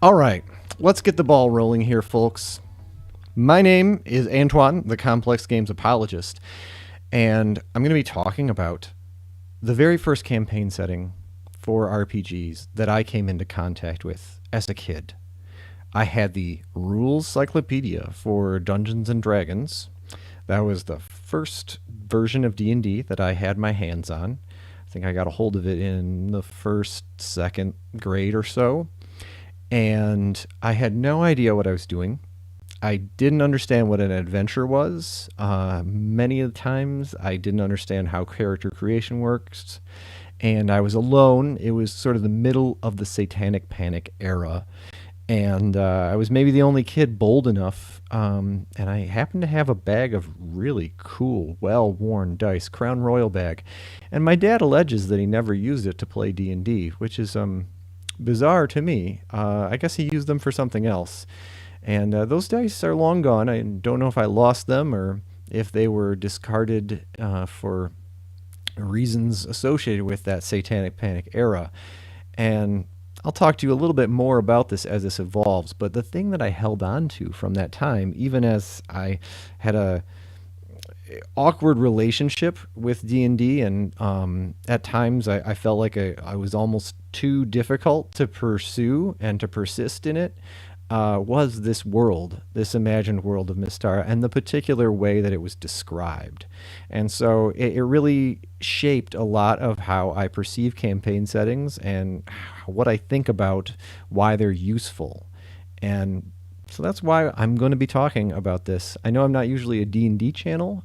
All right, let's get the ball rolling here, folks. My name is Antoine, the Complex Games Apologist, and I'm going to be talking about the very first campaign setting for RPGs that I came into contact with as a kid. I had the Rules Cyclopedia for Dungeons and Dragons. That was the first version of D&D that I had my hands on. I think I got a hold of it in the first, second grade or so. And I had no idea what I was doing. I didn't understand what an adventure was. Many of the times I didn't understand how character creation works. And I was alone. It was sort of the middle of the Satanic Panic era. And I was maybe the only kid bold enough. And I happened to have a bag of really cool, well-worn dice, Crown Royal bag. And my dad alleges that he never used it to play D&D, which is bizarre to me. I guess he used them for something else. And those dice are long gone. I don't know if I lost them or if they were discarded for reasons associated with that Satanic Panic era. And I'll talk to you a little bit more about this as this evolves. But the thing that I held on to from that time, even as I had a awkward relationship with D&D, and at times I felt like I was almost too difficult to pursue and to persist in it, was this world, this imagined world of Mystara, and the particular way that it was described. And so it really shaped a lot of how I perceive campaign settings and what I think about why they're useful. And so that's why I'm going to be talking about this. I know I'm not usually a D&D channel,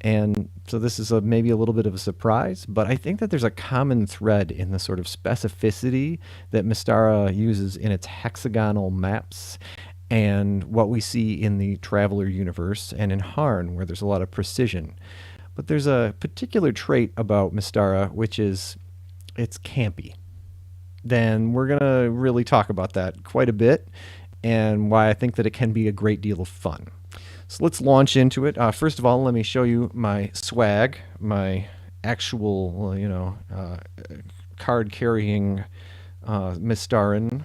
and so this is maybe a little bit of a surprise, but I think that there's a common thread in the sort of specificity that Mystara uses in its hexagonal maps and what we see in the Traveler universe and in Harn, where there's a lot of precision. But there's a particular trait about Mystara, which is it's campy. Then we're going to really talk about that quite a bit, and why I think that it can be a great deal of fun. So let's launch into it. First of all, let me show you my swag, my actual, card-carrying Mystaran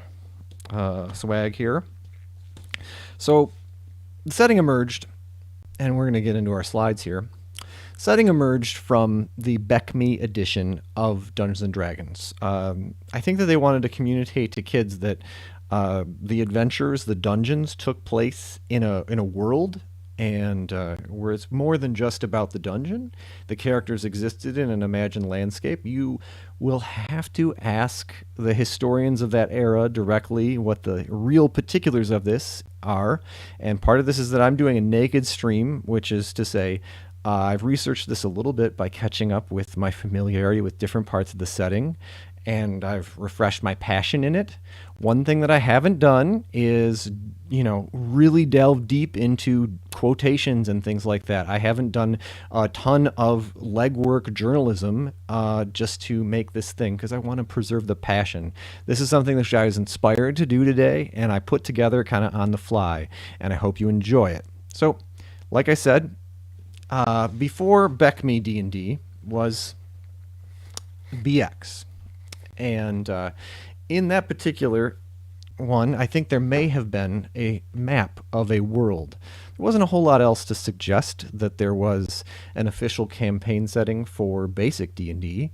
swag here. So the setting emerged, and we're going to get into our slides here. Setting emerged from the BECME edition of Dungeons & Dragons. I think that they wanted to communicate to kids that the adventures, the dungeons, took place in a world, and where it's more than just about the dungeon. The characters existed in an imagined landscape. You will have to ask the historians of that era directly what the real particulars of this are. And part of this is that I'm doing a naked stream, which is to say, I've researched this a little bit by catching up with my familiarity with different parts of the setting, and I've refreshed my passion in it. One thing that I haven't done is, really delve deep into quotations and things like that. I haven't done a ton of legwork journalism just to make this thing, because I want to preserve the passion. This is something that I was inspired to do today, and I put together kind of on the fly, and I hope you enjoy it. So, like I said, before BECME D&D was BX. And in that particular one, I think there may have been a map of a world. There wasn't a whole lot else to suggest that there was an official campaign setting for basic D&D.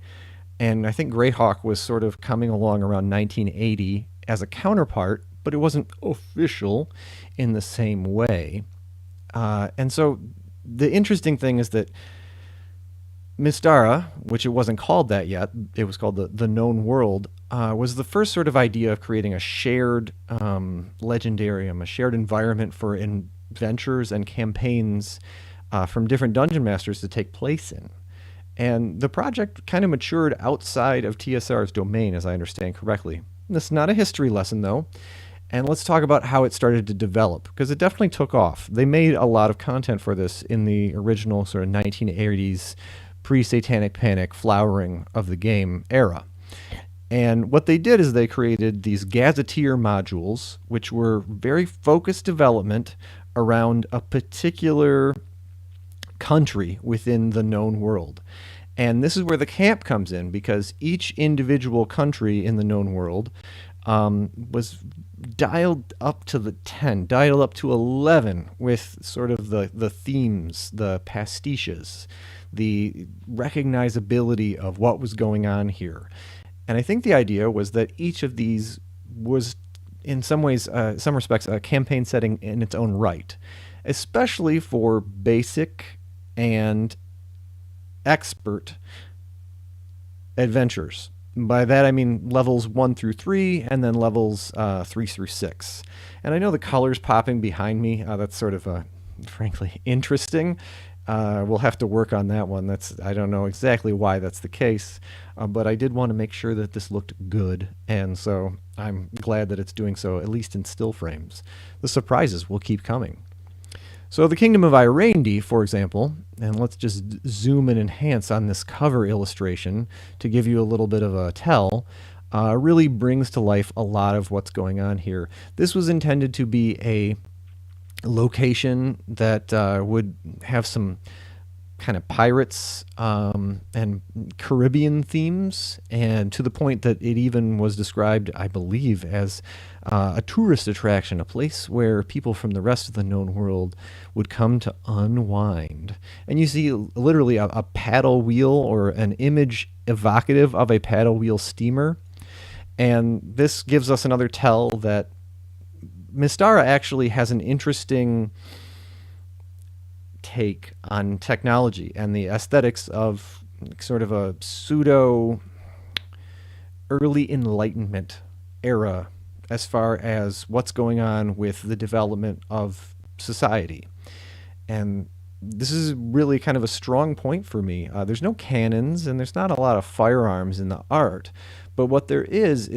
And I think Greyhawk was sort of coming along around 1980 as a counterpart, but it wasn't official in the same way. And so the interesting thing is that Mystara, which it wasn't called that yet, it was called the Known World, was the first sort of idea of creating a shared legendarium, a shared environment for adventures and campaigns from different dungeon masters to take place in. And the project kind of matured outside of TSR's domain, as I understand correctly. This is not a history lesson, though. And let's talk about how it started to develop, because it definitely took off. They made a lot of content for this in the original sort of 1980s pre-Satanic Panic flowering of the game era. And what they did is they created these gazetteer modules, which were very focused development around a particular country within the known world. And this is where the camp comes in, because each individual country in the known world was dialed up to the 10, dialed up to 11 with sort of the themes, the pastiches, the recognizability of what was going on here. And I think the idea was that each of these was, in some ways, some respects, a campaign setting in its own right, especially for basic and expert adventures. By that I mean levels 1 through 3 and then levels 3 through 6. And I know the colors popping behind me, that's sort of frankly interesting. We'll have to work on that one. I don't know exactly why that's the case, but I did want to make sure that this looked good, and so I'm glad that it's doing so, at least in still frames. The surprises will keep coming. So the Kingdom of Irendi, for example, and let's just zoom and enhance on this cover illustration to give you a little bit of a tell, really brings to life a lot of what's going on here. This was intended to be a location that would have some kind of pirates and Caribbean themes, and to the point that it even was described, I believe, as a tourist attraction, a place where people from the rest of the known world would come to unwind. And you see literally a paddle wheel, or an image evocative of a paddle wheel steamer. And this gives us another tell that Mystara actually has an interesting take on technology and the aesthetics of sort of a pseudo early Enlightenment era as far as what's going on with the development of society. And this is really kind of a strong point for me. There's no cannons and there's not a lot of firearms in the art, but what there is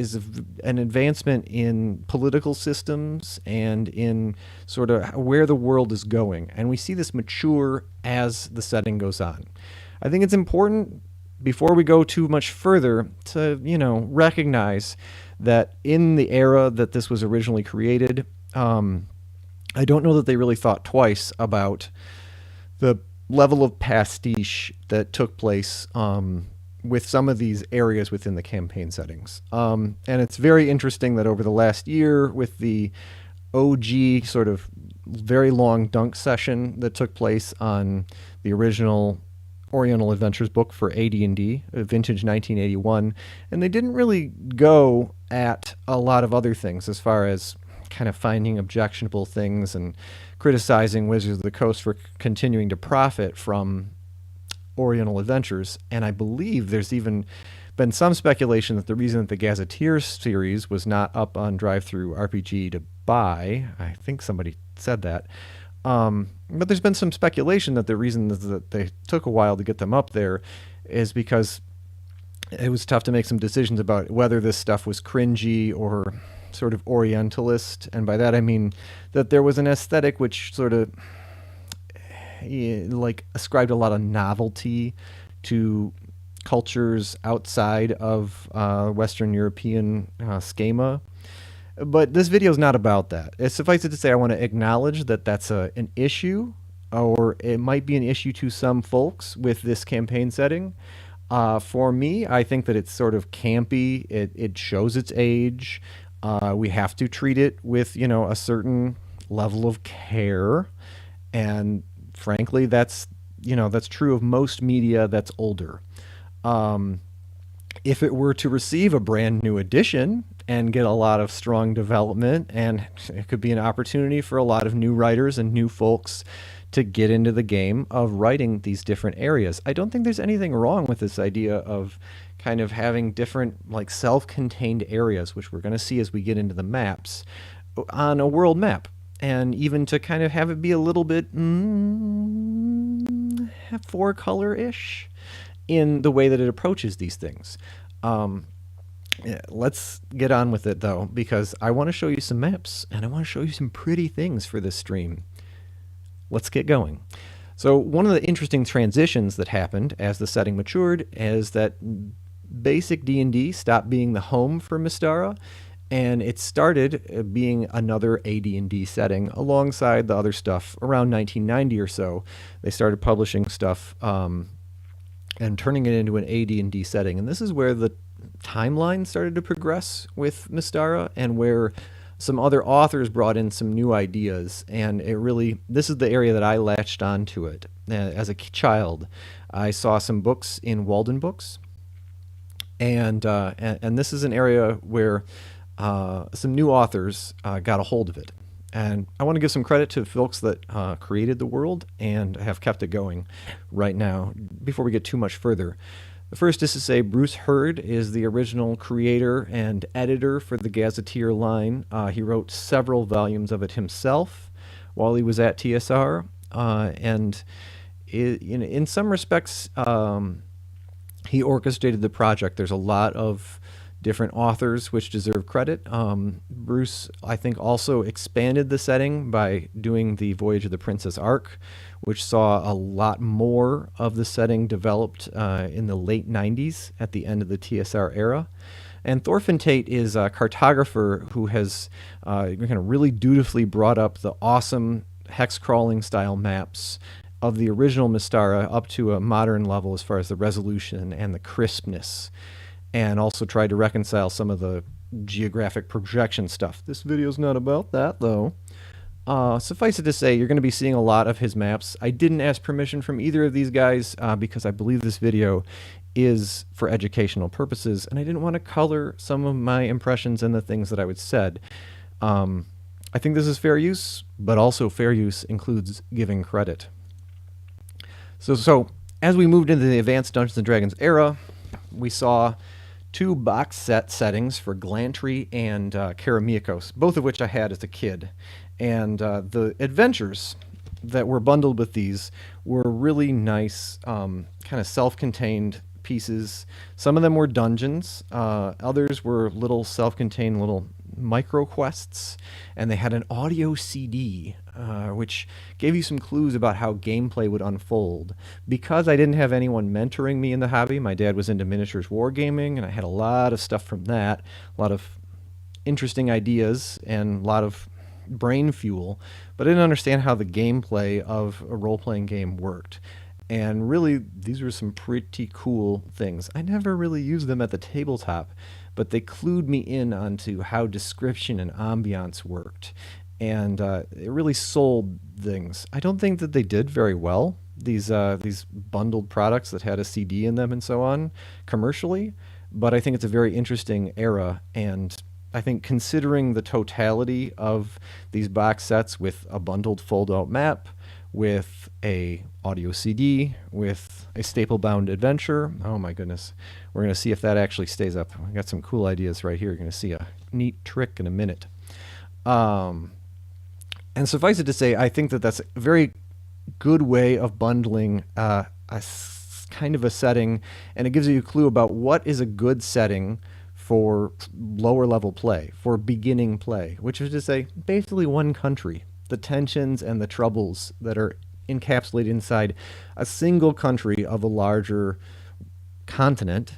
an advancement in political systems and in sort of where the world is going. And we see this mature as the setting goes on. I think it's important, before we go too much further, to, recognize that in the era that this was originally created, I don't know that they really thought twice about the level of pastiche that took place with some of these areas within the campaign settings. And it's very interesting that over the last year, with the OG sort of very long dunk session that took place on the original Oriental Adventures book for AD&D, vintage 1981, and they didn't really go at a lot of other things as far as kind of finding objectionable things and criticizing Wizards of the Coast for continuing to profit from Oriental Adventures. And I believe there's even been some speculation that the reason that the Gazetteer series was not up on Drive-Thru RPG to buy, I think somebody said that, but there's been some speculation that the reason that they took a while to get them up there is because it was tough to make some decisions about whether this stuff was cringy or sort of Orientalist. And by that I mean that there was an aesthetic which sort of ascribed a lot of novelty to cultures outside of Western European schema. But this video is not about that. Suffice it to say, I want to acknowledge that that's an issue, or it might be an issue to some folks with this campaign setting. For me, I think that it's sort of campy. It shows its age. We have to treat it with, a certain level of care. And frankly, that's true of most media that's older. If it were to receive a brand new edition and get a lot of strong development, and it could be an opportunity for a lot of new writers and new folks to get into the game of writing these different areas. I don't think there's anything wrong with this idea of kind of having different self-contained areas, which we're going to see as we get into the maps, on a world map. And even to kind of have it be a little bit four-color-ish in the way that it approaches these things. Let's get on with it, though, because I want to show you some maps, and I want to show you some pretty things for this stream. Let's get going. So one of the interesting transitions that happened as the setting matured is that basic D&D stopped being the home for Mystara, and it started being another AD&D setting alongside the other stuff. Around 1990 or so, they started publishing stuff and turning it into an AD&D setting. And this is where the timeline started to progress with Mystara, and where some other authors brought in some new ideas. And this is the area that I latched onto it. As a child, I saw some books in Walden Books, and this is an area where some new authors got a hold of it. And I want to give some credit to folks that created the world and have kept it going right now. Before we get too much further, the first is to say Bruce Hurd is the original creator and editor for the Gazetteer line. He wrote several volumes of it himself while he was at TSR, and in some respects, he orchestrated the project. There's a lot of different authors which deserve credit. Bruce, I think, also expanded the setting by doing the Voyage of the Princess Ark, which saw a lot more of the setting developed in the late 90s at the end of the TSR era. And Thorfinn Tate is a cartographer who has kind of really dutifully brought up the awesome hex-crawling style maps of the original Mystara up to a modern level as far as the resolution and the crispness, and also tried to reconcile some of the geographic projection stuff. This video's not about that, though. Suffice it to say, you're going to be seeing a lot of his maps. I didn't ask permission from either of these guys because I believe this video is for educational purposes, and I didn't want to color some of my impressions and the things that I would said. I think this is fair use, but also fair use includes giving credit. So as we moved into the Advanced Dungeons & Dragons era, we saw two box set settings for Glantry and Karamiakos, both of which I had as a kid. And the adventures that were bundled with these were really nice, kind of self-contained pieces. Some of them were dungeons, others were little self-contained little micro quests, and they had an audio CD, which gave you some clues about how gameplay would unfold. Because I didn't have anyone mentoring me in the hobby, my dad was into miniatures wargaming, and I had a lot of stuff from that, a lot of interesting ideas and a lot of brain fuel, but I didn't understand how the gameplay of a role-playing game worked. And really, these were some pretty cool things. I never really used them at the tabletop, but they clued me in onto how description and ambiance worked. And it really sold things. I don't think that they did very well, these bundled products that had a CD in them and so on, commercially, but I think it's a very interesting era, and I think considering the totality of these box sets with a bundled fold-out map, with a audio CD, with a staple-bound adventure. Oh my goodness. We're going to see if that actually stays up. I got some cool ideas right here. You're going to see a neat trick in a minute. And suffice it to say, I think that that's a very good way of bundling kind of a setting, and it gives you a clue about what is a good setting for lower level play, for beginning play, which is to say basically one country. The tensions and the troubles that are encapsulated inside a single country of a larger continent,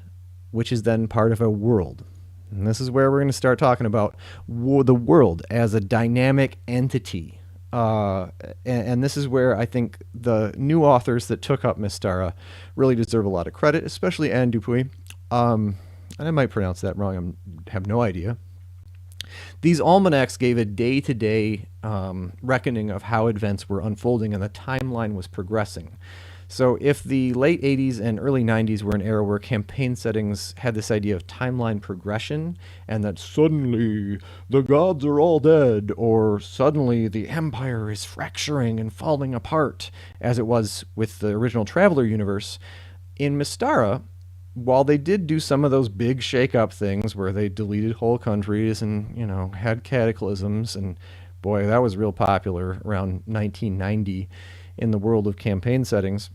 which is then part of a world. And this is where we're going to start talking about the world as a dynamic entity. And this is where I think the new authors that took up Mystara really deserve a lot of credit, especially Anne Dupuy. And I might pronounce that wrong. I have no idea. These almanacs gave a day-to-day reckoning of how events were unfolding and the timeline was progressing. So if the late 80s and early 90s were an era where campaign settings had this idea of timeline progression, and that suddenly the gods are all dead, or suddenly the empire is fracturing and falling apart, as it was with the original Traveller universe, in Mystara, while they did do some of those big shake-up things where they deleted whole countries and, you know, had cataclysms, and boy, that was real popular around 1990 in the world of campaign settings.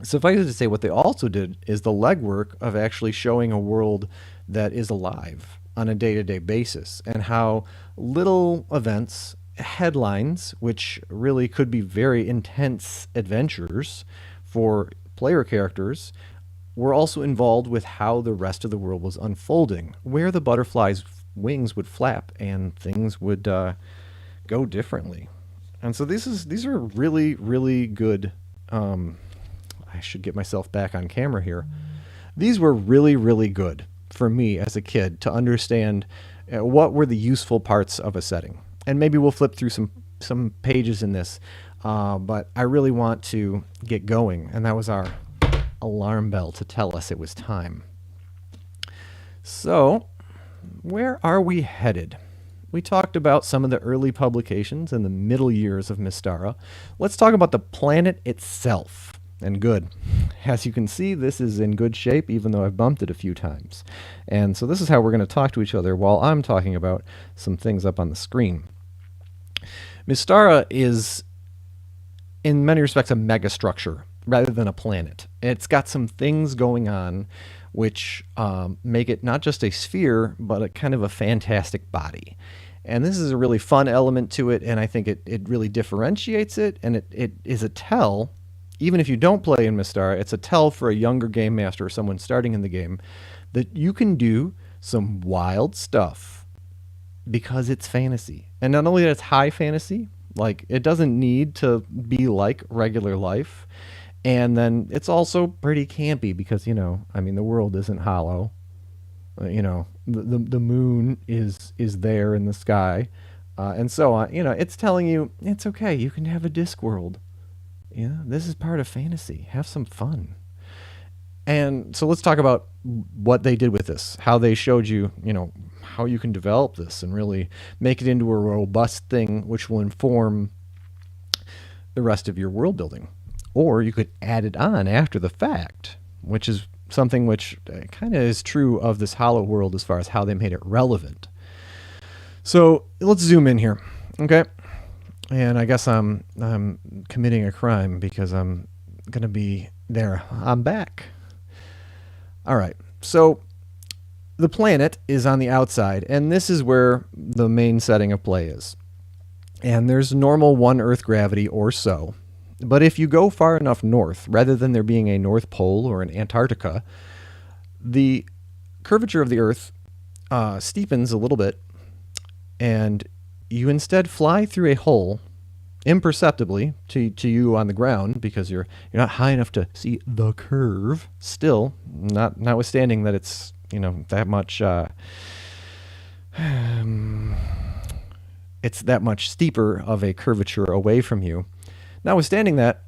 Suffice it to say, what they also did is the legwork of actually showing a world that is alive on a day-to-day basis, and how little events, headlines, which really could be very intense adventures for player characters, were also involved with how the rest of the world was unfolding, where the butterfly's wings would flap and things would go differently. And so these are really, really good. I should get myself back on camera here. These were really, really good for me as a kid to understand what were the useful parts of a setting. And maybe we'll flip through some pages in this, but I really want to get going. And that was our alarm bell to tell us it was time. So, where are we headed? We talked about some of the early publications in the middle years of Mystara. Let's talk about the planet itself. And good. As you can see, this is in good shape, even though I've bumped it a few times. And so this is how we're going to talk to each other while I'm talking about some things up on the screen. Mystara is, in many respects, a megastructure rather than a planet. It's got some things going on which make it not just a sphere, but a kind of a fantastic body. And this is a really fun element to it, and I think it really differentiates it, and it is a tell. Even if you don't play in Mystara, it's a tell for a younger game master or someone starting in the game that you can do some wild stuff because it's fantasy. And not only that it's high fantasy, like it doesn't need to be like regular life. And then it's also pretty campy because, the world isn't hollow. The moon is there in the sky, and so on. It's telling you it's okay. You can have a disc world. This is part of fantasy. Have some fun. And so let's talk about what they did with this, how they showed you, how you can develop this and really make it into a robust thing which will inform the rest of your world building. Or you could add it on after the fact, which is something which kind of is true of this hollow world as far as how they made it relevant. So let's zoom in here, okay? And I guess I'm committing a crime because I'm going to be there. I'm back. All right. So the planet is on the outside, and this is where the main setting of play is. And there's normal 1 Earth gravity or so. But if you go far enough north, rather than there being a North Pole or an Antarctica, the curvature of the Earth steepens a little bit, and you instead fly through a hole imperceptibly to you on the ground because you're not high enough to see the curve. Still, notwithstanding that it's that much it's that much steeper of a curvature away from you. Notwithstanding that,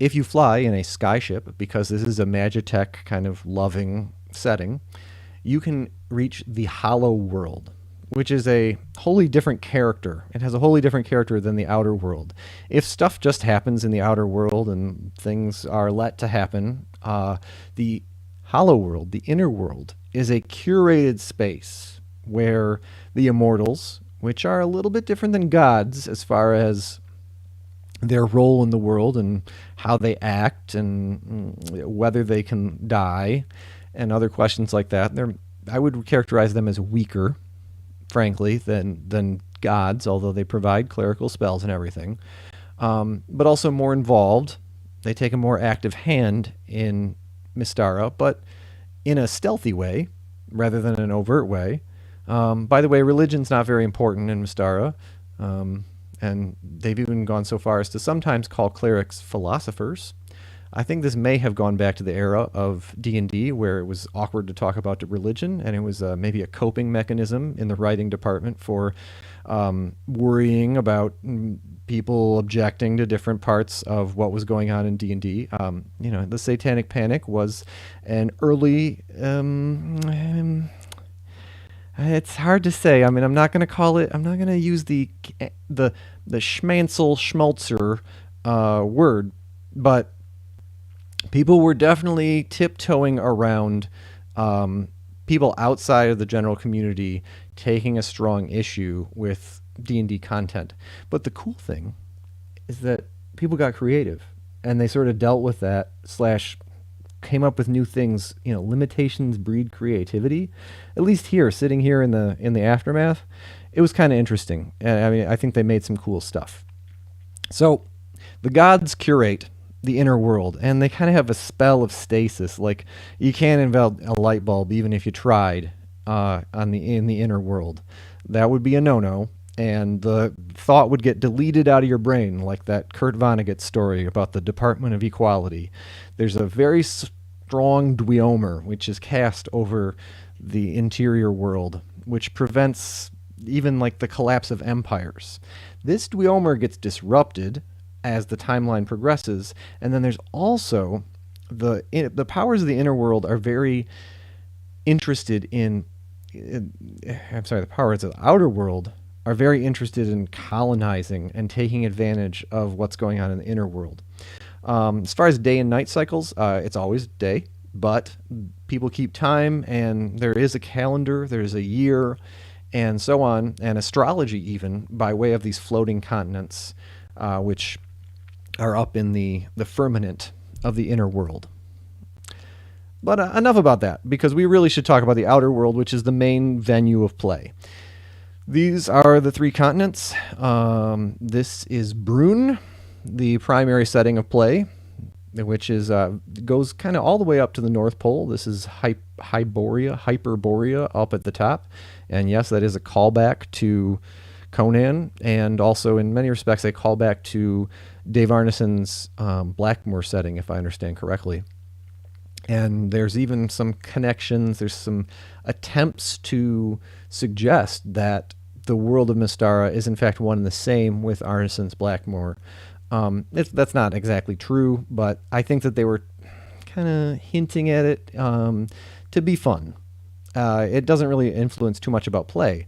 if you fly in a skyship, because this is a Magitech kind of loving setting, you can reach the Hollow World, which is a wholly different character. It has a wholly different character than the outer world. If stuff just happens in the outer world and things are let to happen, the Hollow World, the inner world, is a curated space where the immortals, which are a little bit different than gods as far as their role in the world and how they act and whether they can die and other questions like that, I would characterize them as weaker, frankly, than gods, although they provide clerical spells and everything, but also more involved. They take a more active hand in Mystara, but in a stealthy way rather than an overt way. By the way, religion's not very important in Mystara, and they've even gone so far as to sometimes call clerics philosophers. I think this may have gone back to the era of D&D where it was awkward to talk about religion, and it was maybe a coping mechanism in the writing department for worrying about people objecting to different parts of what was going on in D&D. The Satanic Panic was an early... it's hard to say. I'm not going to call it... I'm not going to use the schmansel schmaltzer word, but people were definitely tiptoeing around people outside of the general community taking a strong issue with D&D content. But the cool thing is that people got creative, and they sort of dealt with that / came up with new things. Limitations breed creativity. At least here, sitting here in the aftermath, it was kind of interesting. And I think they made some cool stuff. So the gods curate the inner world, and they kind of have a spell of stasis. Like, you can't invent a light bulb even if you tried in the inner world. That would be a no-no, and the thought would get deleted out of your brain, like that Kurt Vonnegut story about the Department of Equality. There's a very strong duomer, which is cast over the interior world, which prevents even like the collapse of empires. This duomer gets disrupted as the timeline progresses, and then there's also the powers of the inner world are very interested in. I'm sorry, the powers of the outer world are very interested in colonizing and taking advantage of what's going on in the inner world. As far as day and night cycles, it's always day, but people keep time, and there is a calendar, there's a year, and so on, and astrology even, by way of these floating continents, which are up in the firmament of the inner world. But enough about that, because we really should talk about the outer world, which is the main venue of play. These are the three continents. This is Brune, the primary setting of play, which is goes kind of all the way up to the North Pole. This is Hyperborea up at the top. And yes, that is a callback to Conan, and also in many respects a callback to Dave Arneson's Blackmoor setting, if I understand correctly. And there's even some connections, there's some attempts to suggest that the world of Mystara is in fact one and the same with Arneson's Blackmoor. That's not exactly true, but I think that they were kind of hinting at it to be fun. It doesn't really influence too much about play.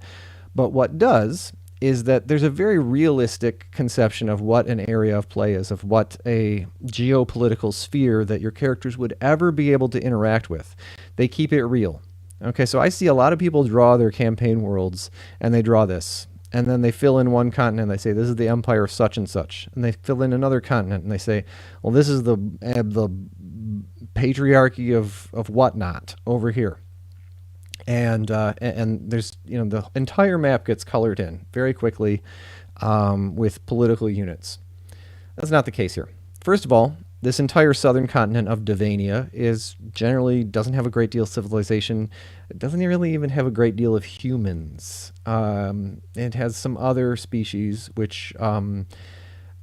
But what does is that there's a very realistic conception of what an area of play is, of what a geopolitical sphere that your characters would ever be able to interact with. They keep it real. Okay, so I see a lot of people draw their campaign worlds, and they draw this. And then they fill in one continent, and they say, this is the empire of such and such. And they fill in another continent, and they say, well, this is the patriarchy of whatnot over here. And there's, the entire map gets colored in very quickly with political units. That's not the case here. First of all, this entire southern continent of Davania doesn't have a great deal of civilization. It doesn't really even have a great deal of humans. It has some other species which are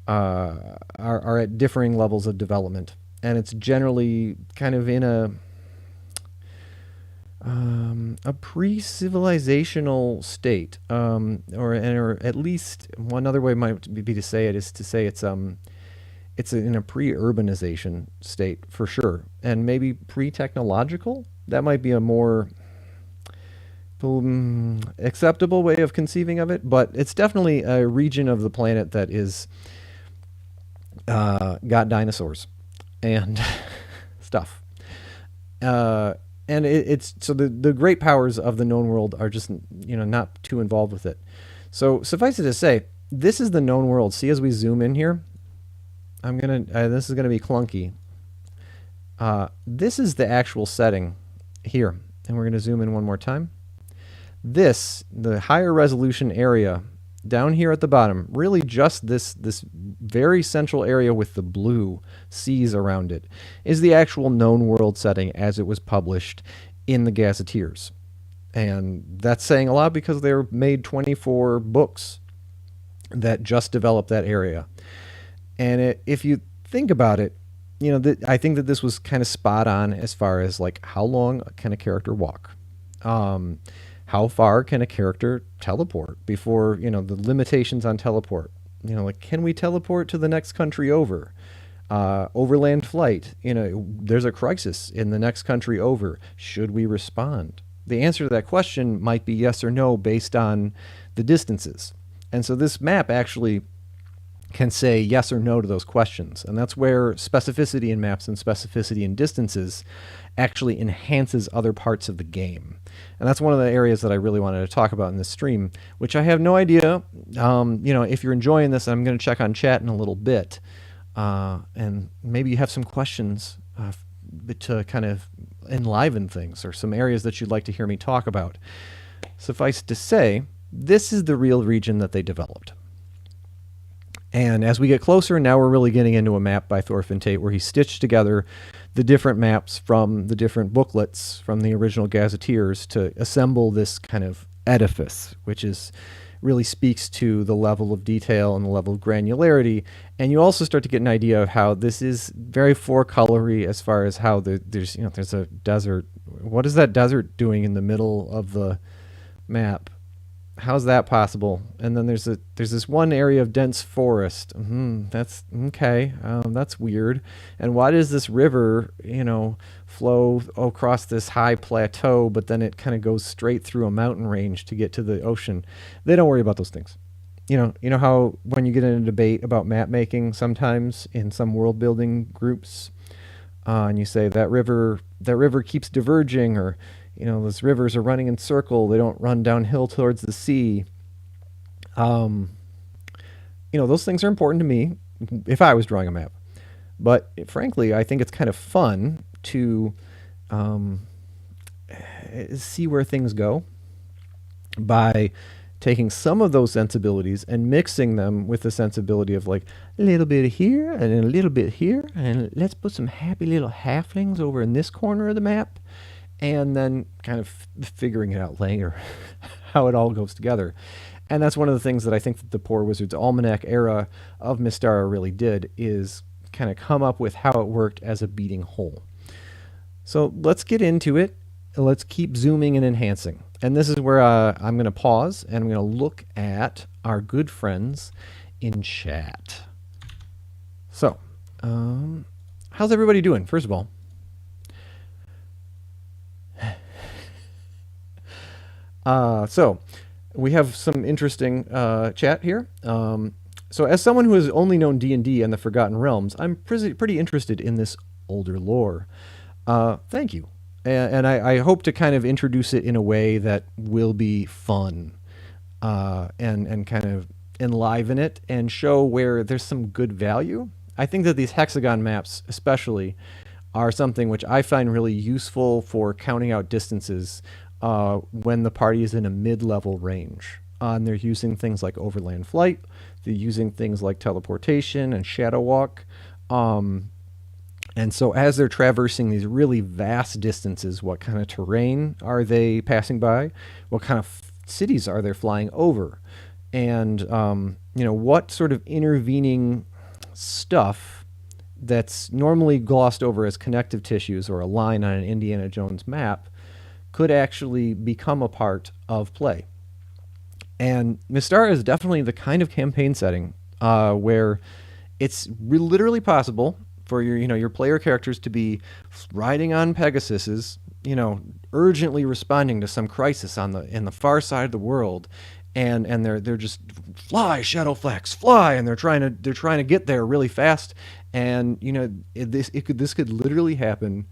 at differing levels of development. And it's generally kind of in a pre-civilizational state, or at least one other way might be to say it is to say it's in a pre-urbanization state for sure, and maybe pre-technological. That might be a more acceptable way of conceiving of it, but it's definitely a region of the planet that is got dinosaurs and stuff. And it's so the great powers of the known world are just not too involved with it. So suffice it to say, this is the known world. See, as we zoom in here, this is gonna be clunky. This is the actual setting here, and we're gonna zoom in one more time. The higher resolution area down here at the bottom, really just this very central area with the blue seas around it, is the actual known world setting as it was published in the Gazetteers. And that's saying a lot because they made 24 books that just developed that area. And if you think about it, I think that this was kind of spot on as far as like how long can a character walk? How far can a character teleport before, the limitations on teleport? Like, can we teleport to the next country over? Overland flight, there's a crisis in the next country over. Should we respond? The answer to that question might be yes or no based on the distances. And so this map actually can say yes or no to those questions. And that's where specificity in maps and specificity in distances actually enhances other parts of the game. And that's one of the areas that I really wanted to talk about in this stream, which I have no idea. If you're enjoying this, I'm going to check on chat in a little bit. And maybe you have some questions to kind of enliven things, or some areas that you'd like to hear me talk about. Suffice to say, this is the real region that they developed. And as we get closer, now we're really getting into a map by Thorfinn Tate where he stitched together the different maps from the different booklets from the original Gazetteers to assemble this kind of edifice, which is really speaks to the level of detail and the level of granularity. And you also start to get an idea of how this is very four-colory as far as how there's a desert. What is that desert doing in the middle of the map? How's that possible? And then there's this one area of dense forest. That's okay. That's weird. And why does this river, flow across this high plateau, but then it kind of goes straight through a mountain range to get to the ocean? They don't worry about those things. You know how when you get in a debate about map making, sometimes in some world building groups, and you say that river keeps diverging, or those rivers are running in circle. They don't run downhill towards the sea. Those things are important to me if I was drawing a map. But frankly, I think it's kind of fun to see where things go by taking some of those sensibilities and mixing them with the sensibility of like a little bit here and a little bit here, and let's put some happy little halflings over in this corner of the map, and then kind of figuring it out later how it all goes together. And that's one of the things that I think that the Poor Wizard's Almanac era of Mystara really did, is kind of come up with how it worked as a beating whole. So let's get into it. Let's keep zooming and enhancing. And this is where I'm going to pause and I'm going to look at our good friends in chat. So, how's everybody doing, first of all? So we have some interesting chat here. So as someone who has only known D&D and the Forgotten Realms, I'm pretty interested in this older lore. Thank you. And I hope to kind of introduce it in a way that will be fun and kind of enliven it and show where there's some good value. I think that these hexagon maps especially are something which I find really useful for counting out distances when the party is in a mid-level range. And they're using things like overland flight, they're using things like teleportation and shadow walk. And so as they're traversing these really vast distances, what kind of terrain are they passing by? What kind of cities are they flying over? And, what sort of intervening stuff that's normally glossed over as connective tissues or a line on an Indiana Jones map could actually become a part of play. And Mystara is definitely the kind of campaign setting where it's literally possible for your player characters to be riding on Pegasuses, urgently responding to some crisis in the far side of the world, and they're just fly, Shadowflex, fly, and they're trying to get there really fast, and this could literally happen.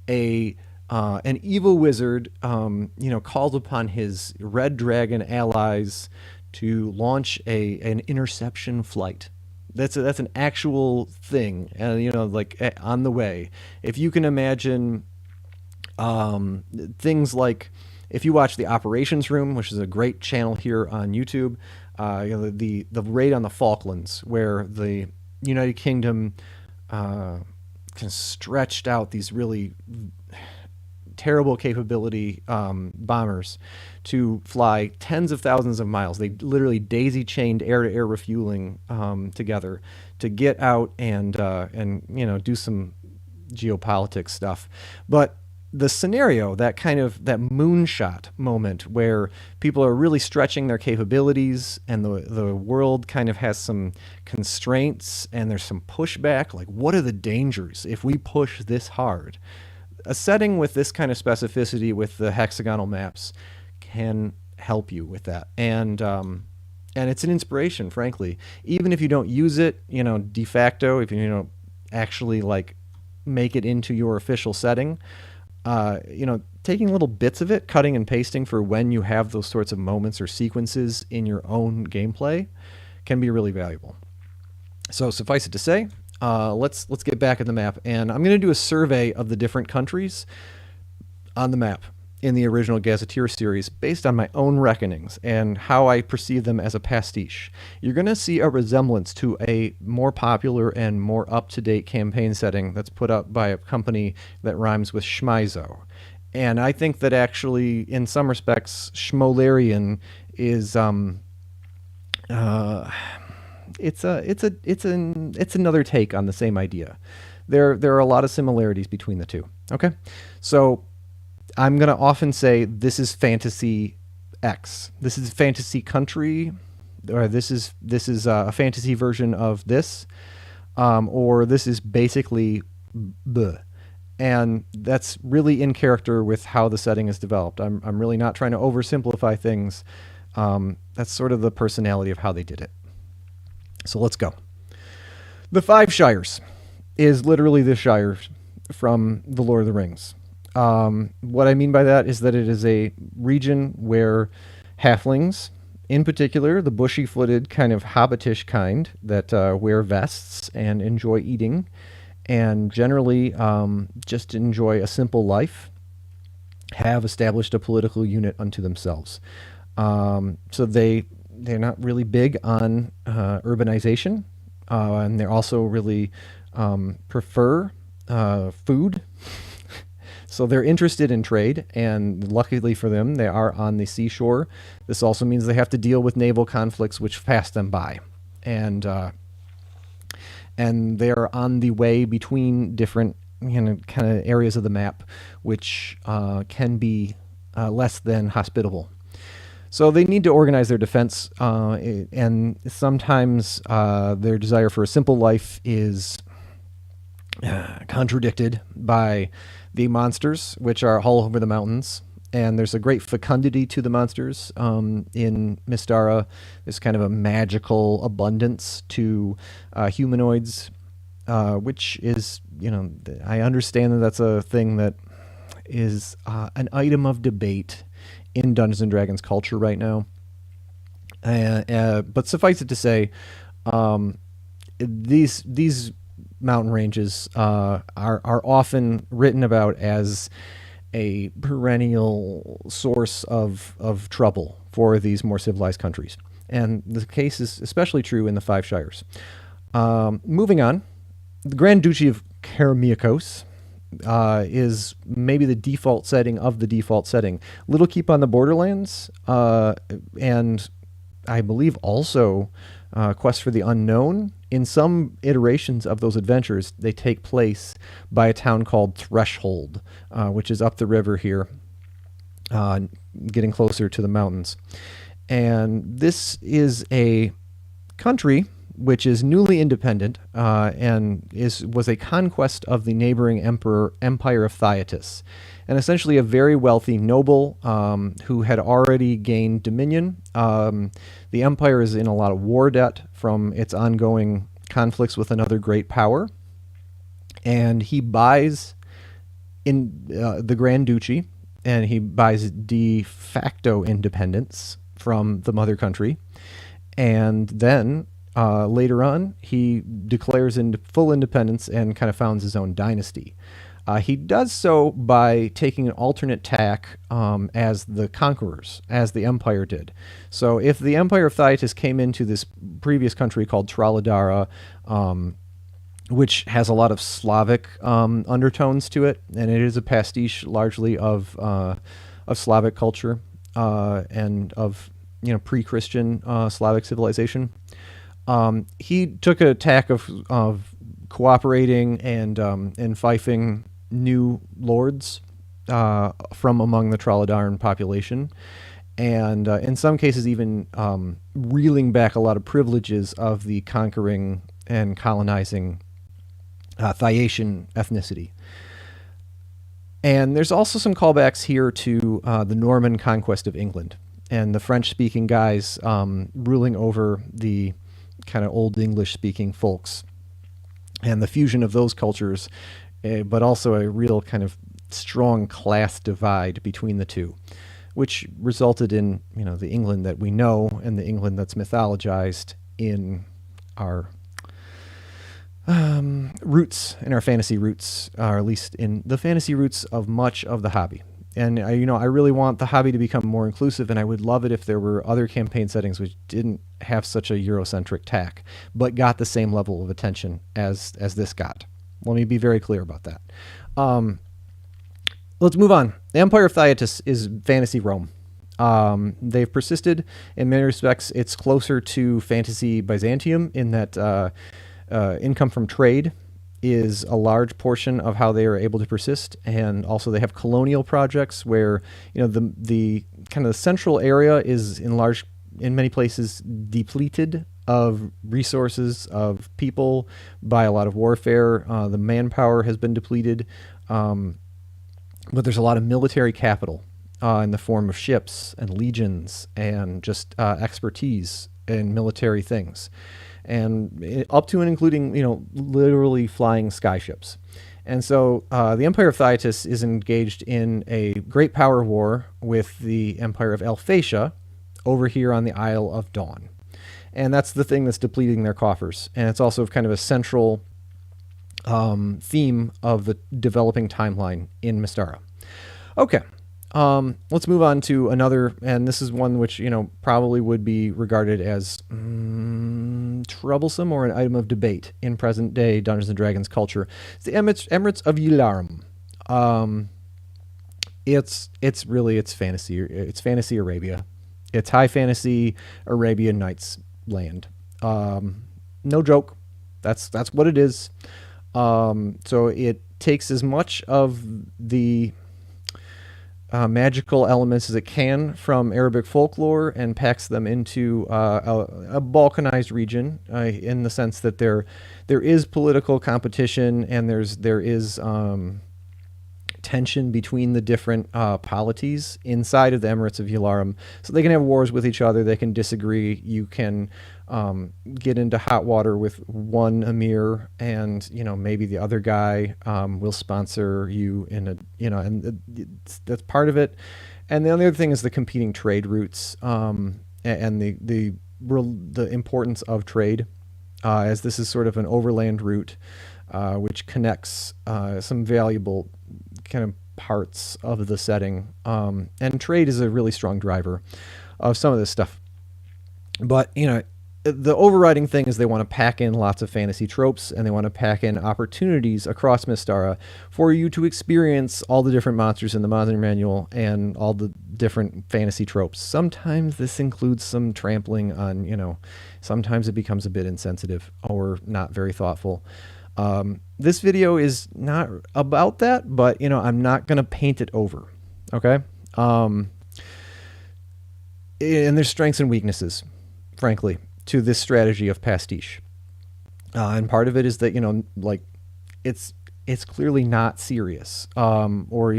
An evil wizard, calls upon his red dragon allies to launch an interception flight. That's an actual thing, and on the way. If you can imagine things like, if you watch the Operations Room, which is a great channel here on YouTube, the raid on the Falklands, where the United Kingdom kind of stretched out these really terrible capability bombers to fly tens of thousands of miles. They literally daisy-chained air-to-air refueling together to get out and do some geopolitics stuff. But the scenario, that moonshot moment where people are really stretching their capabilities and the world kind of has some constraints and there's some pushback, like what are the dangers if we push this hard? A setting with this kind of specificity with the hexagonal maps can help you with that. And it's an inspiration, frankly. Even if you don't use it, de facto, if you don't actually make it into your official setting, taking little bits of it, cutting and pasting for when you have those sorts of moments or sequences in your own gameplay can be really valuable. So suffice it to say, let's get back at the map, and I'm going to do a survey of the different countries on the map in the original Gazetteer series based on my own reckonings and how I perceive them as a pastiche. You're going to see a resemblance to a more popular and more up-to-date campaign setting that's put up by a company that rhymes with Schmizo. And I think that actually, in some respects, Schmolarian is uh, it's another take on the same idea. There are a lot of similarities between the two. Okay, so I'm gonna often say this is fantasy X. This is fantasy country, or this is a fantasy version of this, or this is basically bleh. And that's really in character with how the setting is developed. I'm really not trying to oversimplify things. That's sort of the personality of how they did it. So let's go. The Five Shires is literally the Shires from The Lord of the Rings. What I mean by that is that it is a region where halflings, in particular, the bushy-footed kind of hobbitish kind that wear vests and enjoy eating, and generally just enjoy a simple life, have established a political unit unto themselves. So they're not really big on urbanization, and they're also really prefer food. So they're interested in trade, and luckily for them, they are on the seashore. This also means they have to deal with naval conflicts which pass them by, and they are on the way between different kind of areas of the map, which can be less than hospitable. So they need to organize their defense, and sometimes their desire for a simple life is contradicted by the monsters, which are all over the mountains. And there's a great fecundity to the monsters in Mystara. There's kind of a magical abundance to humanoids, which is, I understand that that's a thing that is an item of debate in Dungeons and Dragons culture right now. But suffice it to say, these mountain ranges are often written about as a perennial source of trouble for these more civilized countries. And the case is especially true in the Five Shires. Moving on, the Grand Duchy of Karameikos is maybe the default setting of the default setting. Little Keep on the Borderlands, and I believe also Quest for the Unknown. In some iterations of those adventures, they take place by a town called Threshold, which is up the river here, getting closer to the mountains. And this is a country which is newly independent and was a conquest of the neighboring Empire of Thyatis, and essentially a very wealthy noble who had already gained dominion. The empire is in a lot of war debt from its ongoing conflicts with another great power, and he buys in the Grand Duchy, and he buys de facto independence from the mother country, and then later on, he declares full independence and kind of founds his own dynasty. He does so by taking an alternate tack as the conquerors, as the Empire did. So if the Empire of Thyatis came into this previous country called Traladara, which has a lot of Slavic undertones to it, and it is a pastiche largely of Slavic culture and of pre-Christian Slavic civilization. He took a tack of cooperating and fifing new lords from among the Traladaran population, and in some cases even reeling back a lot of privileges of the conquering and colonizing Thyacian ethnicity. And there's also some callbacks here to the Norman conquest of England and the French-speaking guys ruling over the kind of old English-speaking folks, and the fusion of those cultures, but also a real kind of strong class divide between the two, which resulted in the England that we know and the England that's mythologized in our roots, in our fantasy roots, or at least in the fantasy roots of much of the hobby. And I really want the hobby to become more inclusive, and I would love it if there were other campaign settings which didn't have such a Eurocentric tack, but got the same level of attention as this got. Let me be very clear about that. Let's move on. The Empire of Thyatis is fantasy Rome. They've persisted in many respects. It's closer to fantasy Byzantium in that income from trade is a large portion of how they are able to persist, and also they have colonial projects where the kind of the central area is in many places depleted of resources, of people, by a lot of warfare. The manpower has been depleted, but there's a lot of military capital in the form of ships and legions and just expertise in military things, and up to and including literally flying skyships. And so the Empire of Thyatis is engaged in a great power war with the Empire of Alphatia over here on the Isle of Dawn. And that's the thing that's depleting their coffers. And it's also kind of a central theme of the developing timeline in Mystara. Okay, let's move on to another, and this is one which probably would be regarded as troublesome or an item of debate in present day Dungeons and Dragons culture. It's the Emirates of Yularum. It's fantasy. It's fantasy Arabia. It's high fantasy Arabian Nights land. No joke. That's what it is. So it takes as much of the magical elements as it can from Arabic folklore and packs them into a Balkanized region, in the sense that there is political competition and there is tension between the different polities inside of the Emirates of Yularum. So they can have wars with each other. They can disagree. You can get into hot water with one emir, and maybe the other guy will sponsor you in and that's part of it. And the other thing is the competing trade routes, and the importance of trade, as this is sort of an overland route which connects some valuable kind of parts of the setting, and trade is a really strong driver of some of this stuff. But the overriding thing is they want to pack in lots of fantasy tropes, and they want to pack in opportunities across Mystara for you to experience all the different monsters in the Monster Manual and all the different fantasy tropes. Sometimes this includes some trampling on, sometimes it becomes a bit insensitive or not very thoughtful. This video is not about that, but I'm not going to paint it over. Okay. And there's strengths and weaknesses, frankly, to this strategy of pastiche. And part of it is that, it's clearly not serious. Or,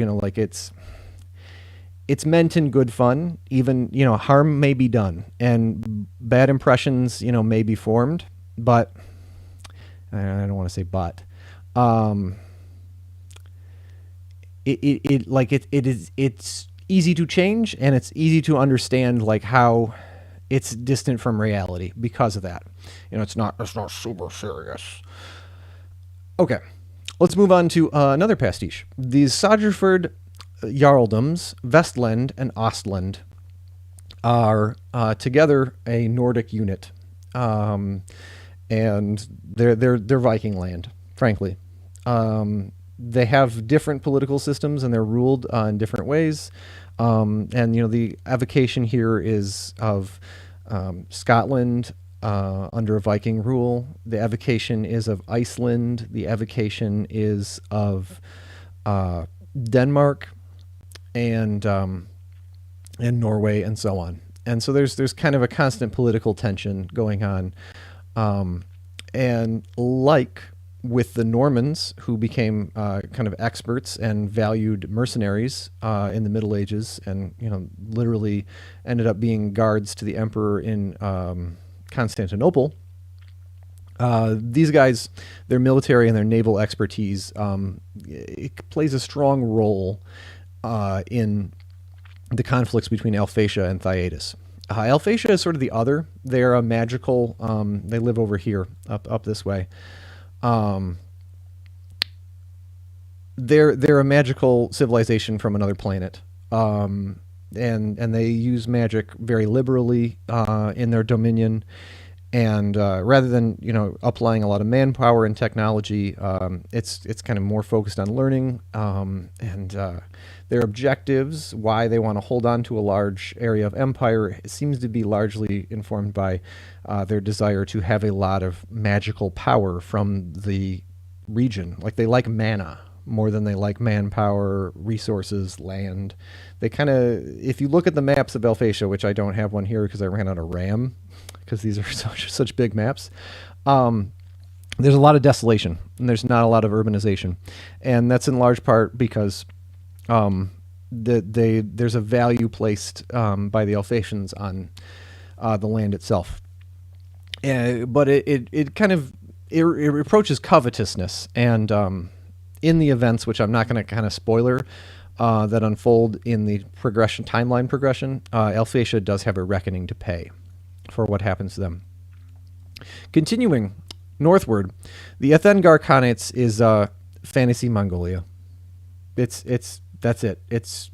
it's meant in good fun. Even, harm may be done and bad impressions, may be formed, but I don't want to say but. It's easy to change, and it's easy to understand how it's distant from reality because of that. It's not super serious. Okay, let's move on to another pastiche. These Sagerford Jarldoms, Vestland and Ostland, are together a Nordic unit. And they're Viking land, frankly. They have different political systems, and they're ruled in different ways. And the evocation here is of Scotland under a Viking rule. The evocation is of Iceland. The evocation is of Denmark and Norway, and so on. And so there's kind of a constant political tension going on. And like with the Normans, who became kind of experts and valued mercenaries in the Middle Ages, and literally ended up being guards to the emperor in Constantinople, these guys, their military and their naval expertise, it plays a strong role in the conflicts between Alphatia and Thyatis. Alphatia is sort of the other. They're a magical. They live over here, up this way. They're a magical civilization from another planet, and they use magic very liberally in their dominion. And rather than applying a lot of manpower and technology, it's kind of more focused on learning and their objectives, why they want to hold on to a large area of empire. It seems to be largely informed by their desire to have a lot of magical power from the region. Like they like mana more than they like manpower, resources, land. They kind of, if you look at the maps of Alphatia, which I don't have one here because I ran out of RAM, because these are such big maps. There's a lot of desolation and there's not a lot of urbanization, and that's in large part because there's a value placed by the Alphatians on the land itself. But it kind of it approaches covetousness, and in the events, which I'm not going to kind of spoiler, that unfold in the timeline progression, Alphatia does have a reckoning to pay for what happens to them. Continuing northward, the Ethengar Khanates is fantasy Mongolia. That's it. It's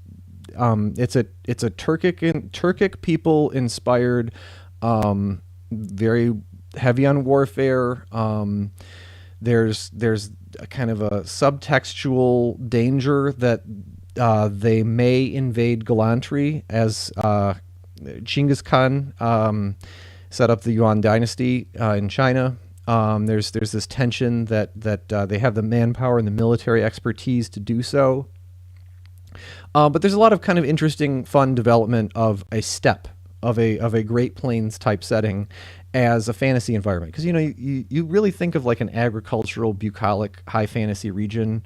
a Turkic people inspired, very heavy on warfare. There's a kind of a subtextual danger that they may invade Galantry, as Genghis Khan set up the Yuan dynasty in China. There's this tension that they have the manpower and the military expertise to do so. But there's a lot of kind of interesting, fun development of a steppe, of a Great Plains type setting as a fantasy environment, because you really think of like an agricultural, bucolic, high fantasy region,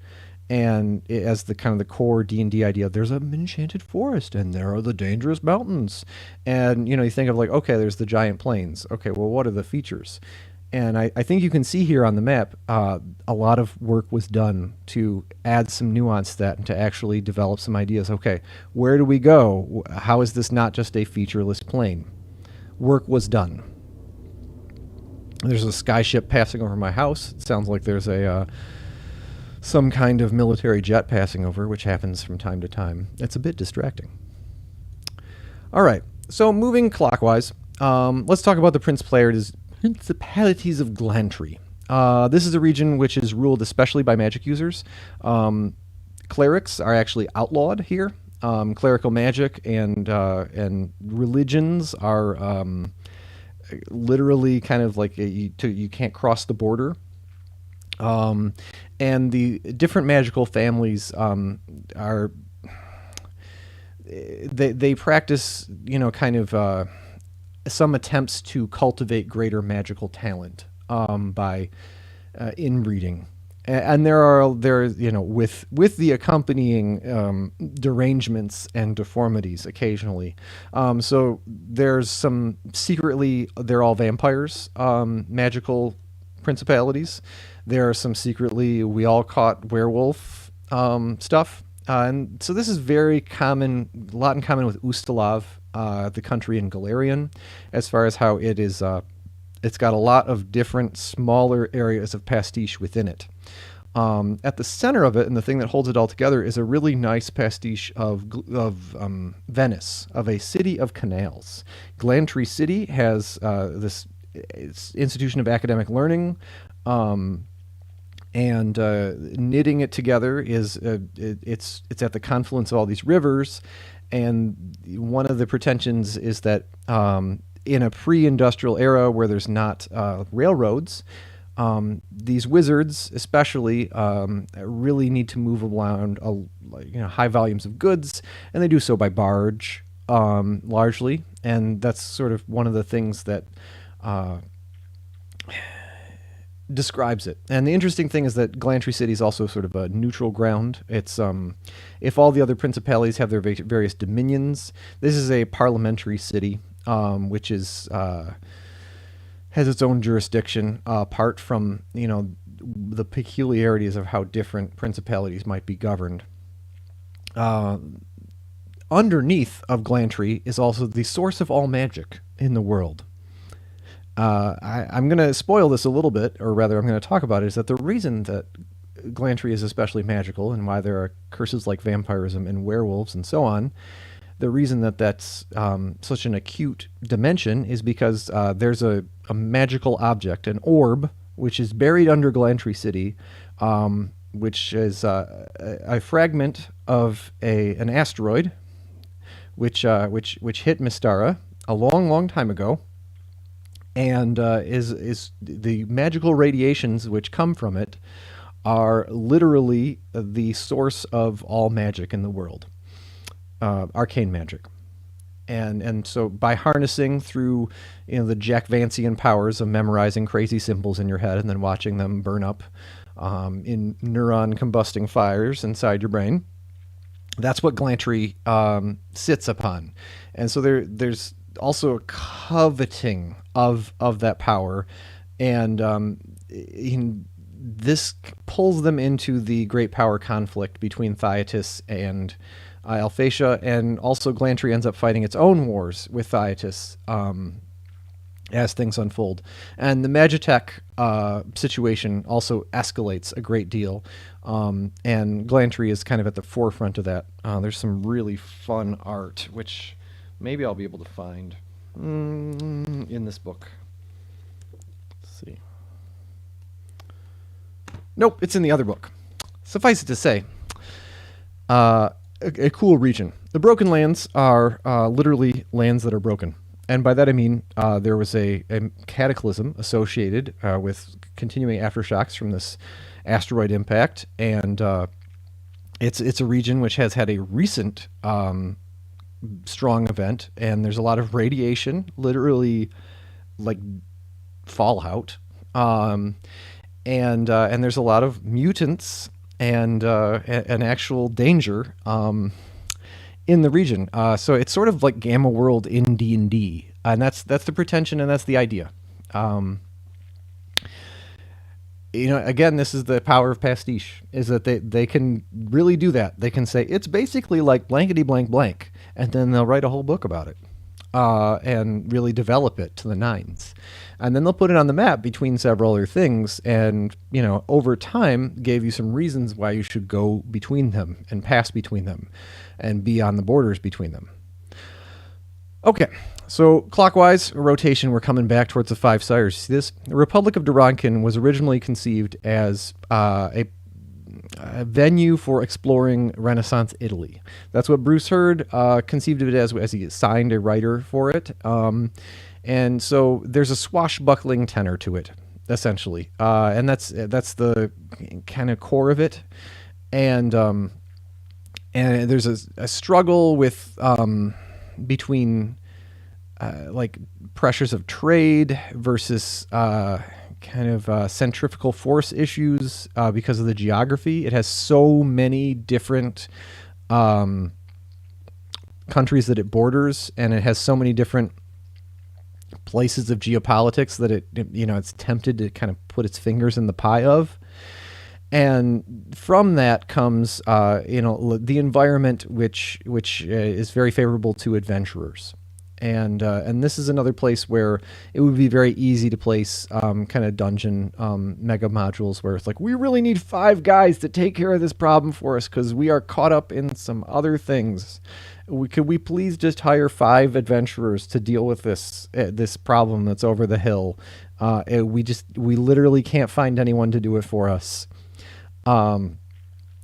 and as the kind of the core D&D idea. There's an enchanted forest, and there are the dangerous mountains, and you think of like, okay, there's the giant plains. Okay, well, what are the features? And I think you can see here on the map, a lot of work was done to add some nuance to that and to actually develop some ideas. Okay, where do we go? How is this not just a featureless plain? Work was done. There's a skyship passing over my house. It sounds like there's some kind of military jet passing over, which happens from time to time. It's a bit distracting. All right, so moving clockwise, let's talk about the Principalities of Glantry. This is a region which is ruled especially by magic users. Clerics are actually outlawed here. Clerical magic and religions are literally kind of like you can't cross the border. And the different magical families are they practice kind of some attempts to cultivate greater magical talent by inbreeding, and there with the accompanying derangements and deformities occasionally. So there's some secretly, they're all vampires, magical principalities. There are some secretly, we all caught werewolf stuff, and so this is very common, a lot in common with Ustalav, the country in Galarian, as far as how it is. It's got a lot of different smaller areas of pastiche within it. At the center of it, and the thing that holds it all together, is a really nice pastiche of Venice, of a city of canals. Glantry City has this institution of academic learning, and knitting it together is it's at the confluence of all these rivers. And one of the pretensions is that in a pre-industrial era where there's not railroads, these wizards especially really need to move around high volumes of goods, and they do so by barge largely. And that's sort of one of the things that describes it. And the interesting thing is that Glantry City is also sort of a neutral ground. It's if all the other principalities have their various dominions, this is a parliamentary city, which is has its own jurisdiction apart from the peculiarities of how different principalities might be governed. Underneath of Glantry is also the source of all magic in the world. I'm going to spoil this a little bit, or rather I'm going to talk about it, is that the reason that Glantry is especially magical and why there are curses like vampirism and werewolves and so on The reason that that's such an acute dimension is because there's a magical object, an orb, which is buried under Glantry City, which is a fragment of an asteroid, which hit Mystara a long, long time ago, and is the magical radiations which come from it are literally the source of all magic in the world, arcane magic. And so by harnessing through the Jack Vancian powers of memorizing crazy symbols in your head and then watching them burn up in neuron combusting fires inside your brain, that's what Glantry sits upon. And so there's also a coveting of that power, and this pulls them into the great power conflict between Thyatis and Alphatia, and also Glantry ends up fighting its own wars with Thyatis as things unfold. And the Magitech situation also escalates a great deal, and Glantry is kind of at the forefront of that. There's some really fun art, which maybe I'll be able to find in this book. Let's see. Nope, it's in the other book. Suffice it to say, a cool region. The Broken Lands are literally lands that are broken. And by that I mean there was a cataclysm associated with continuing aftershocks from this asteroid impact, and it's a region which has had a recent strong event, and there's a lot of radiation, literally like fallout, and there's a lot of mutants and an actual danger in the region. So it's sort of like Gamma World in D&D, and that's the pretension, and that's the idea. Again, this is the power of pastiche, is that they can really do that. They can say, it's basically like blankety blank blank, and then they'll write a whole book about it and really develop it to the nines. And then they'll put it on the map between several other things, and, over time gave you some reasons why you should go between them and pass between them and be on the borders between them. Okay, so clockwise rotation, we're coming back towards the Five Sires. See this? The Republic of Durankin was originally conceived as a venue for exploring Renaissance Italy. That's what Bruce Hurd conceived of it as he signed a writer for it. And so there's a swashbuckling tenor to it, essentially. And that's the kind of core of it. And there's a struggle with between like pressures of trade versus kind of centrifugal force issues because of the geography. It has so many different countries that it borders, and it has so many different places of geopolitics that it's tempted to kind of put its fingers in the pie of. And from that comes, the environment which is very favorable to adventurers, and this is another place where it would be very easy to place kind of dungeon mega modules where it's like, we really need 5 guys to take care of this problem for us because we are caught up in some other things. Could we please just hire 5 adventurers to deal with this problem that's over the hill? We literally can't find anyone to do it for us.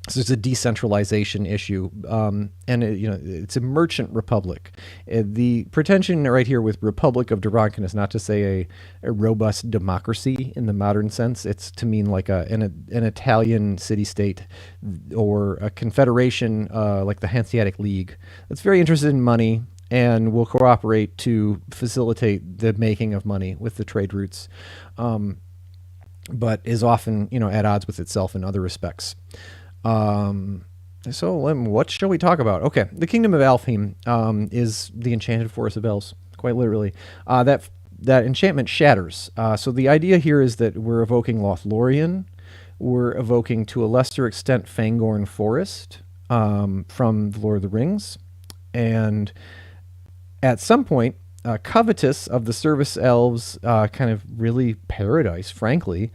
So it's a decentralization issue, and it's a merchant republic. The pretension right here with Republic of Durankin is not to say a robust democracy in the modern sense. It's to mean like an Italian city-state or a confederation like the Hanseatic League that's very interested in money and will cooperate to facilitate the making of money with the trade routes, but is often at odds with itself in other respects. So what shall we talk about? Okay, the Kingdom of Alfheim is the enchanted forest of elves, quite literally. That enchantment shatters. So the idea here is that we're evoking Lothlorien, we're evoking to a lesser extent Fangorn Forest from The Lord of the Rings, and at some point, covetous of the service elves, kind of really paradise, frankly,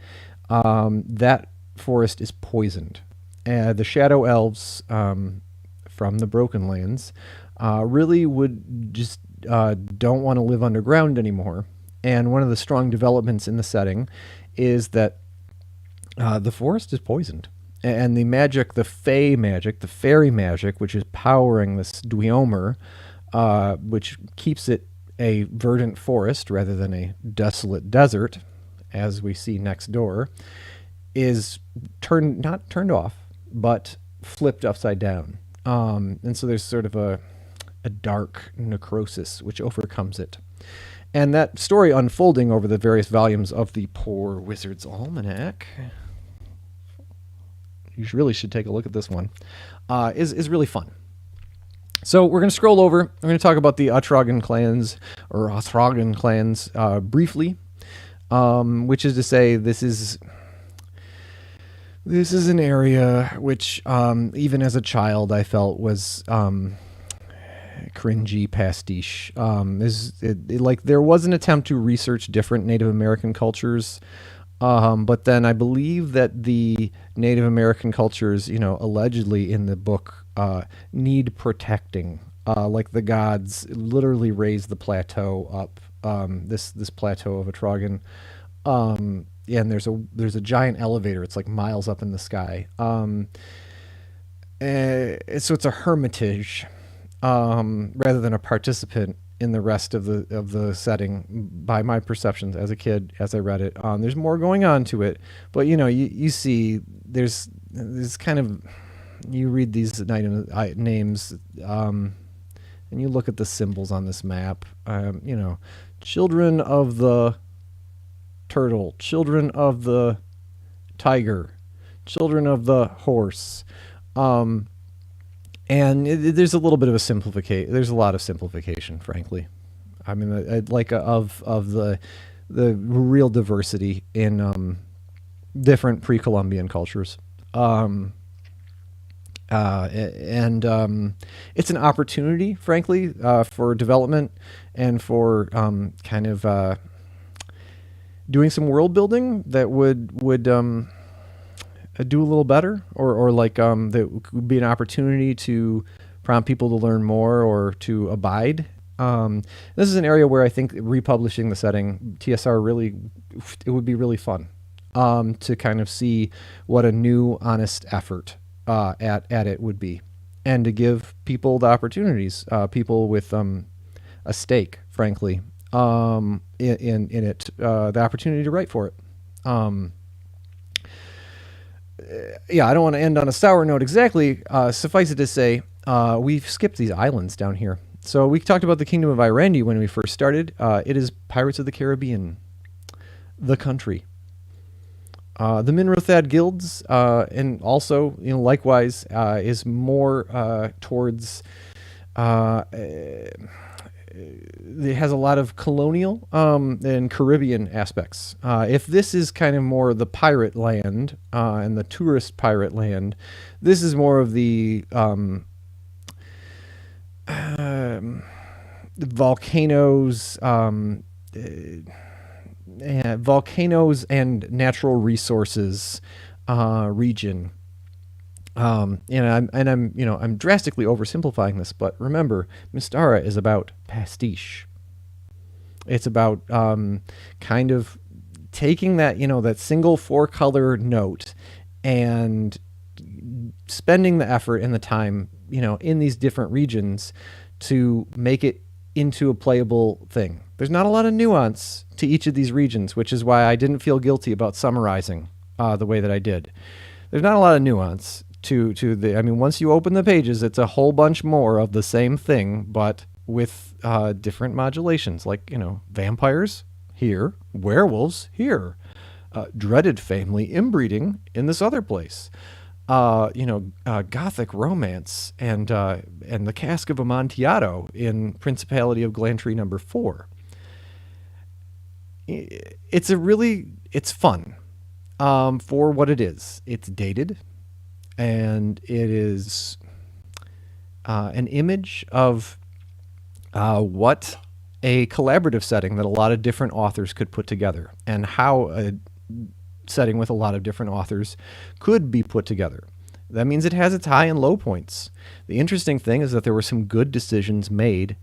that forest is poisoned. The Shadow Elves from the Broken Lands really would just don't want to live underground anymore. And one of the strong developments in the setting is that the forest is poisoned. And the magic, the fey magic, the fairy magic, which is powering this Dweomer, which keeps it a verdant forest rather than a desolate desert, as we see next door, is not turned off, but flipped upside down. And so there's sort of a dark necrosis which overcomes it. And that story unfolding over the various volumes of the Poor Wizard's Almanac, you really should take a look at this one, is really fun. So we're going to scroll over. We're going to talk about the Othragan clans, or Othragan clans, briefly, which is to say this is an area which, even as a child, I felt was cringy pastiche. Like there was an attempt to research different Native American cultures, but then I believe that the Native American cultures, allegedly in the book, need protecting. Like the gods literally raised the plateau up, this plateau of Othragan. And there's a giant elevator. It's like miles up in the sky. So it's a hermitage, rather than a participant in the rest of the setting, by my perceptions as a kid, as I read it. There's more going on to it, but you see there's kind of, you read these names, and you look at the symbols on this map, children of the turtle, children of the tiger, children of the horse, and there's a little bit of a simplification. There's a lot of simplification, frankly. I mean, of the real diversity in different pre-Columbian cultures, and it's an opportunity, frankly, for development and for kind of doing some world building that would do a little better, or that would be an opportunity to prompt people to learn more or to abide. This is an area where I think republishing the setting, TSR, it would be really fun to kind of see what a new, honest effort at it would be, and to give people the opportunities, people with a stake, frankly, in it, the opportunity to write for it. I don't want to end on a sour note exactly. Suffice it to say, we've skipped these islands down here. So we talked about the Kingdom of Irendi when we first started. It is Pirates of the Caribbean, the country. The Minrothad guilds, and also, likewise, is more towards. It has a lot of colonial and Caribbean aspects. If this is kind of more the pirate land and the tourist pirate land, this is more of the volcanoes, volcanoes and natural resources region. I'm drastically oversimplifying this, but remember, Mystara is about pastiche. It's about kind of taking that, that single 4-color note and spending the effort and the time, in these different regions to make it into a playable thing. There's not a lot of nuance to each of these regions, which is why I didn't feel guilty about summarizing the way that I did. There's not a lot of nuance to once you open the pages, it's a whole bunch more of the same thing, but with different modulations, like, vampires here, werewolves here, dreaded family inbreeding in this other place, Gothic romance and the Cask of Amontillado in Principality of Glantry number 4. It's fun for what it is. It's dated, and it is an image of what a collaborative setting that a lot of different authors could put together, and how a setting with a lot of different authors could be put together. That means it has its high and low points. The interesting thing is that there were some good decisions made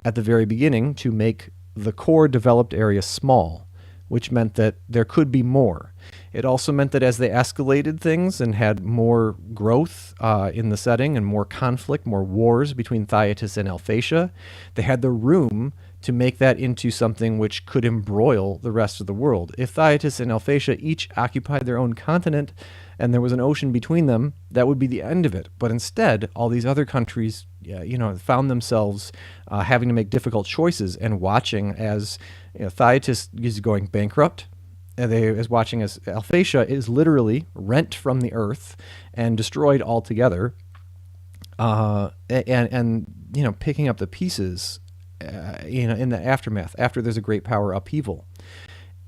at the very beginning to make the core developed area small, which meant that there could be more. It also meant that as they escalated things and had more growth in the setting and more conflict, more wars between Thyatis and Alphatia, they had the room to make that into something which could embroil the rest of the world. If Thyatis and Alphatia each occupied their own continent and there was an ocean between them, that would be the end of it. But instead, all these other countries, found themselves having to make difficult choices and watching as Thyatis is going bankrupt. They is watching as Alphatia is literally rent from the earth and destroyed altogether, and picking up the pieces in the aftermath after there's a great power upheaval.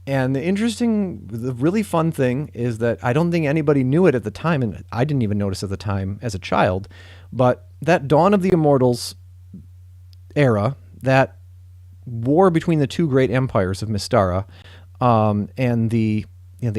And the really fun thing is that I don't think anybody knew it at the time, and I didn't even notice at the time as a child, but that Dawn of the Immortals era, that war between the two great empires of Mystara, and the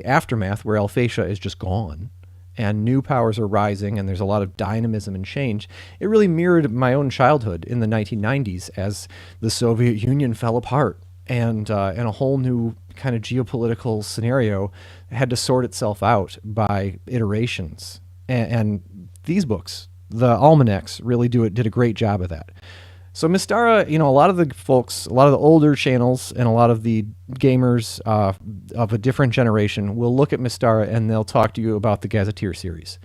aftermath where Alphatia is just gone and new powers are rising and there's a lot of dynamism and change, it really mirrored my own childhood in the 1990s as the Soviet Union fell apart and a whole new kind of geopolitical scenario had to sort itself out by iterations. And these books, the almanacs, really did a great job of that. So Mystara, a lot of the folks, a lot of the older channels and a lot of the gamers of a different generation will look at Mystara and they'll talk to you about the Gazetteer series.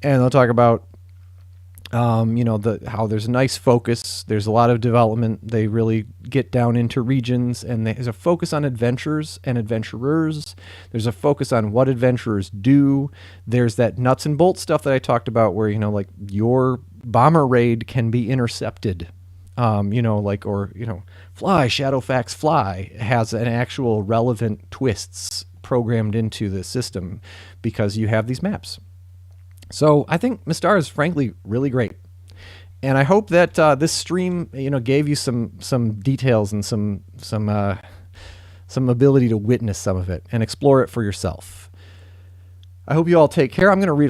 And they'll talk about, how there's a nice focus. There's a lot of development. They really get down into regions, and there's a focus on adventures and adventurers. There's a focus on what adventurers do. There's that nuts and bolts stuff that I talked about where, your bomber raid can be intercepted. Fly, Shadowfax Fly has an actual relevant twists programmed into the system because you have these maps. So I think Mystara is frankly really great. And I hope that this stream, gave you some details and some ability to witness some of it and explore it for yourself. I hope you all take care. I'm going to read